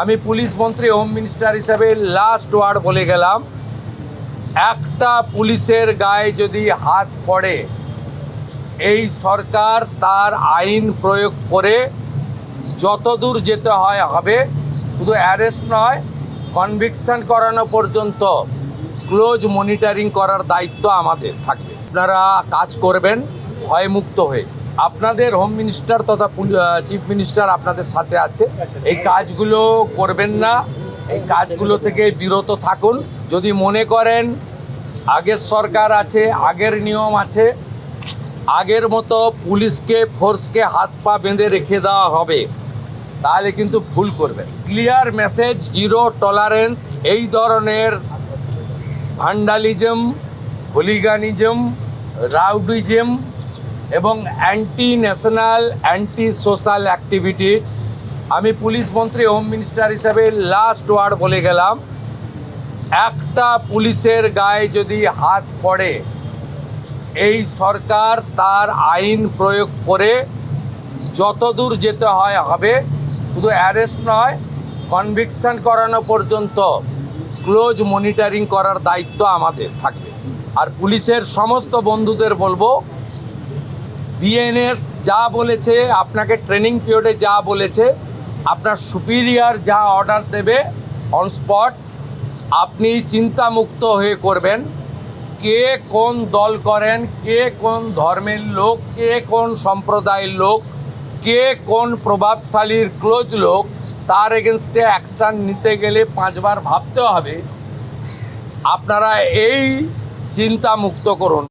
আমি পুলিশ মন্ত্রী home minister হিসেবে লাস্ট ওয়ার্ড বলে গেলাম, একটা পুলিশের গায়ে যদি হাত পড়ে এই সরকার তার আইন প্রয়োগ করে যতদূর যেতে হয় হবে। শুধু অ্যারেস্ট নয়, কনভিকশন করানো পর্যন্ত ক্লোজ মনিটরিং করার দায়িত্ব আমাদের থাকবে। আপনারা কাজ করবেন ভয়মুক্ত হয়ে। আপনাদের হোম মিনিস্টার তথা চিফ মিনিস্টার আপনাদের সাথে আছে। এই কাজগুলো করবেন না, এই কাজগুলো থেকে বিরত থাকুন। যদি মনে করেন আগের সরকার আছে, আগের নিয়ম আছে, আগের মতো পুলিশকে ফোর্সকে হাত পা বেঁধে রেখে দেওয়া হবে, তাহলে কিন্তু ভুল করবেন। ক্লিয়ার মেসেজ, জিরো টলারেন্স এই ধরনের ভান্ডালিজম, হুলিগানিজম, রাউডিজম এবং anti national, anti social activities. আমি পুলিশ মন্ত্রী হোম মিনিস্টার হিসেবে লাস্ট ওয়ার্ড বলে গেলাম, একটা পুলিশের গায়ে যদি হাত পড়ে এই সরকার তার আইন প্রয়োগ করে যতদূর যেতে হয় হবে। শুধু অ্যারেস্ট নয়, কনভিকশন করানো পর্যন্ত ক্লোজ মনিটরিং করার দায়িত্ব আমাদের থাকবে। আর পুলিশের সমস্ত বন্ধুদের বলবো, বিএনএস যা বলেছে, আপনাকে ট্রেনিং পিরিয়ডে যা বলেছে, আপনার সুপিরিয়র যা অর্ডার দেবে অন স্পট আপনি চিন্তামুক্ত হয়ে করবেন। কে কোন দল করেন, কে কোন ধর্মের লোক, কে কোন সম্প্রদায়ের লোক, কে কোন প্রভাবশালীর ক্লোজ লোক, তার এগেনস্টে অ্যাকশান নিতে গেলে 5 বার ভাবতে হবে। আপনারা এই চিন্তা মুক্ত করুন।